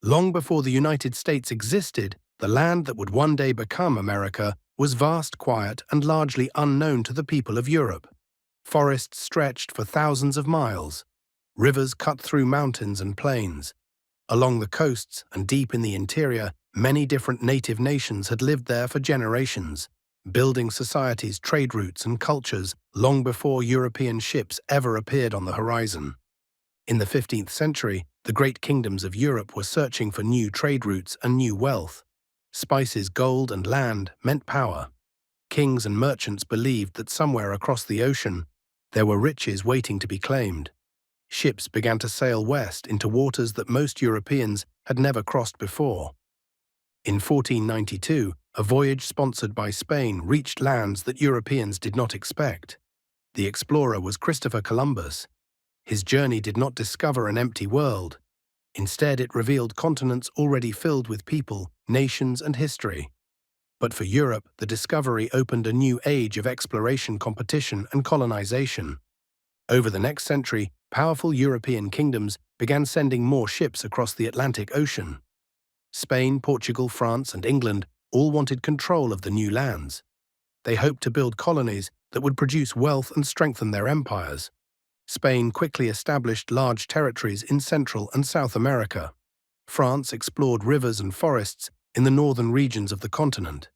Long before the United States existed, the land that would one day become America was vast, quiet, and largely unknown to the people of Europe. Forests stretched for thousands of miles. Rivers cut through mountains and plains. Along the coasts and deep in the interior, many different native nations had lived there for generations, building societies, trade routes, and cultures long before European ships ever appeared on the horizon. In the 15th century, the great kingdoms of Europe were searching for new trade routes and new wealth. Spices, gold, and land meant power. Kings and merchants believed that somewhere across the ocean, there were riches waiting to be claimed. Ships began to sail west into waters that most Europeans had never crossed before. In 1492, a voyage sponsored by Spain reached lands that Europeans did not expect. The explorer was Christopher Columbus. His journey did not discover an empty world. Instead, it revealed continents already filled with people, nations, and history. But for Europe, the discovery opened a new age of exploration, competition, and colonization. Over the next century, powerful European kingdoms began sending more ships across the Atlantic Ocean. Spain, Portugal, France, and England all wanted control of the new lands. They hoped to build colonies that would produce wealth and strengthen their empires. Spain quickly established large territories in Central and South America. France explored rivers and forests in the northern regions of the continent.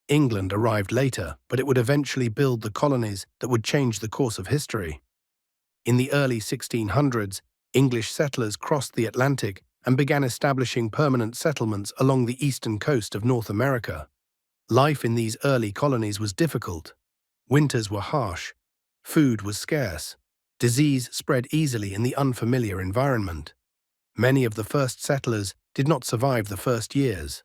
England arrived later, but it would eventually build the colonies that would change the course of history. In the early 1600s, English settlers crossed the Atlantic and began establishing permanent settlements along the eastern coast of North America. Life in these early colonies was difficult. Winters were harsh. Food was scarce. Disease spread easily in the unfamiliar environment. Many of the first settlers did not survive the first years.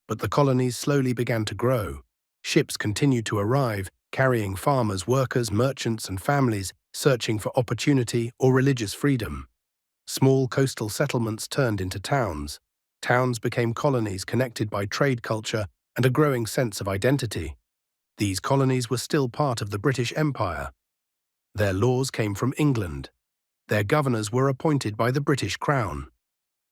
But the colonies slowly began to grow. Ships continued to arrive, carrying farmers, workers, merchants, and families searching for opportunity or religious freedom. Small coastal settlements turned into towns. Towns became colonies connected by trade culture and a growing sense of identity. These colonies were still part of the British Empire. Their laws came from England. Their governors were appointed by the British Crown.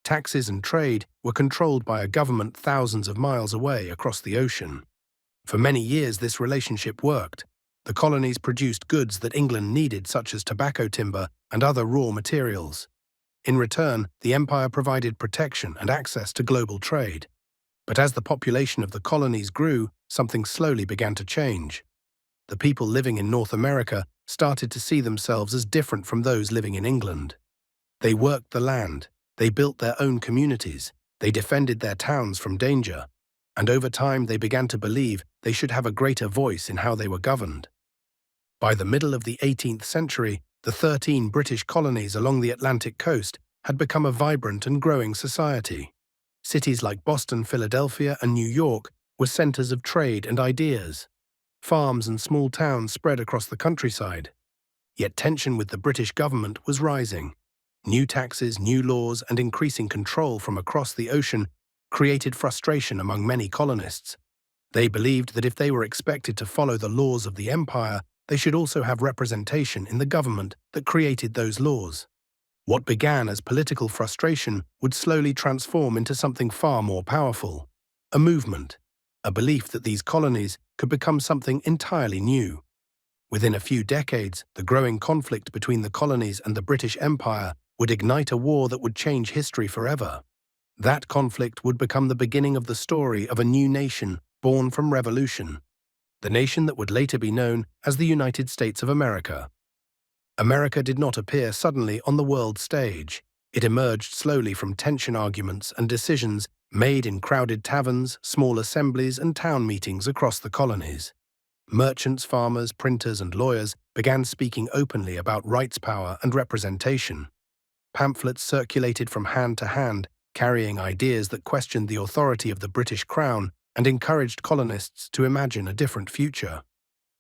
Taxes and trade were controlled by a government thousands of miles away across the ocean. For many years, this relationship worked. The colonies produced goods that England needed, such as tobacco, timber, and other raw materials. In return, the empire provided protection and access to global trade. But as the population of the colonies grew, something slowly began to change. The people living in North America started to see themselves as different from those living in England. They worked the land, they built their own communities, they defended their towns from danger, and over time they began to believe they should have a greater voice in how they were governed. By the middle of the 18th century, the 13 British colonies along the Atlantic coast had become a vibrant and growing society. Cities like Boston, Philadelphia, and New York were centers of trade and ideas. Farms and small towns spread across the countryside. Yet tension with the British government was rising. New taxes, new laws, and increasing control from across the ocean created frustration among many colonists. They believed that if they were expected to follow the laws of the empire, they should also have representation in the government that created those laws. What began as political frustration would slowly transform into something far more powerful. A movement, a belief that these colonies could become something entirely new. Within a few decades, the growing conflict between the colonies and the British Empire would ignite a war that would change history forever. That conflict would become the beginning of the story of a new nation born from revolution. The nation that would later be known as the United States of America. America did not appear suddenly on the world stage. It emerged slowly from tension arguments and decisions made in crowded taverns, small assemblies, and town meetings across the colonies. Merchants, farmers, printers, and lawyers began speaking openly about rights, power, and representation. Pamphlets circulated from hand to hand, carrying ideas that questioned the authority of the British Crown and encouraged colonists to imagine a different future.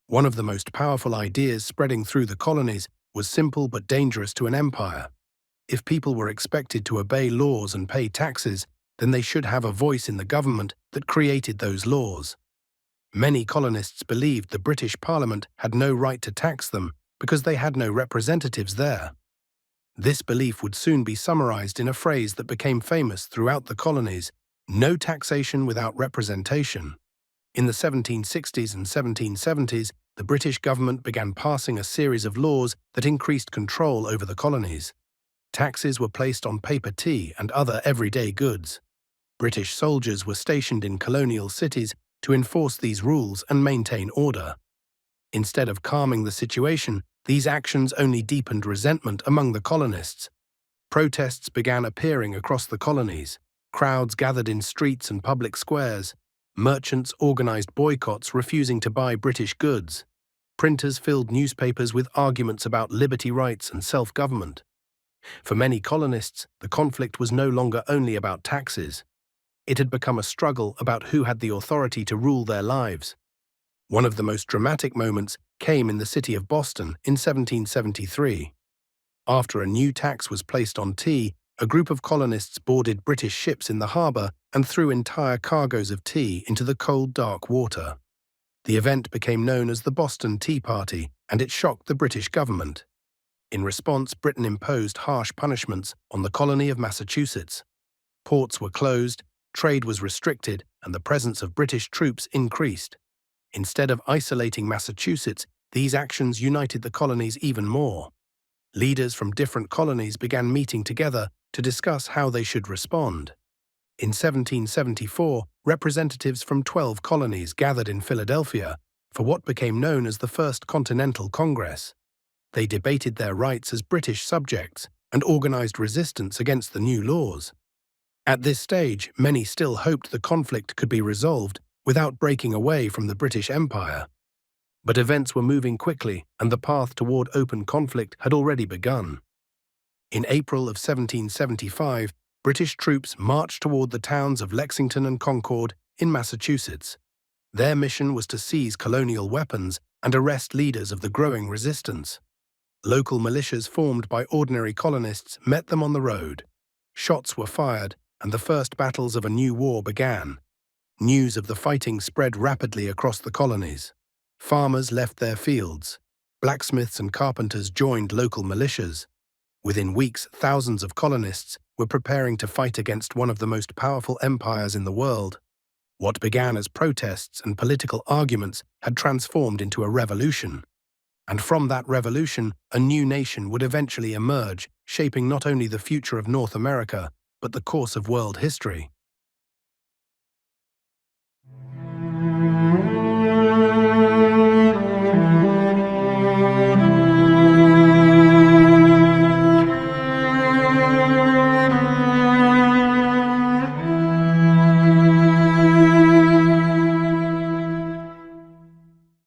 One of the most powerful ideas spreading through the colonies was simple but dangerous to an empire. If people were expected to obey laws and pay taxes, then they should have a voice in the government that created those laws. Many colonists believed the British Parliament had no right to tax them because they had no representatives there. This belief would soon be summarized in a phrase that became famous throughout the colonies: no taxation without representation. In the 1760s and 1770s, the British government began passing a series of laws that increased control over the colonies. Taxes were placed on paper tea and other everyday goods. British soldiers were stationed in colonial cities to enforce these rules and maintain order. Instead of calming the situation, these actions only deepened resentment among the colonists. Protests began appearing across the colonies. Crowds gathered in streets and public squares. Merchants organized boycotts, refusing to buy British goods. Printers filled newspapers with arguments about liberty rights and self-government. For many colonists, the conflict was no longer only about taxes. It had become a struggle about who had the authority to rule their lives. One of the most dramatic moments came in the city of Boston in 1773. After a new tax was placed on tea, a group of colonists boarded British ships in the harbor and threw entire cargoes of tea into the cold, dark water. The event became known as the Boston Tea Party, and it shocked the British government. In response, Britain imposed harsh punishments on the colony of Massachusetts. Ports were closed, trade was restricted, and the presence of British troops increased. Instead of isolating Massachusetts, these actions united the colonies even more. Leaders from different colonies began meeting together to discuss how they should respond. In 1774, representatives from 12 colonies gathered in Philadelphia for what became known as the First Continental Congress. They debated their rights as British subjects and organized resistance against the new laws. At this stage, many still hoped the conflict could be resolved without breaking away from the British Empire. But events were moving quickly, and the path toward open conflict had already begun. In April of 1775, British troops marched toward the towns of Lexington and Concord in Massachusetts. Their mission was to seize colonial weapons and arrest leaders of the growing resistance. Local militias formed by ordinary colonists met them on the road. Shots were fired, and the first battles of a new war began. News of the fighting spread rapidly across the colonies. Farmers left their fields. Blacksmiths and carpenters joined local militias. Within weeks, thousands of colonists were preparing to fight against one of the most powerful empires in the world. What began as protests and political arguments had transformed into a revolution. And from that revolution, a new nation would eventually emerge, shaping not only the future of North America, but the course of world history.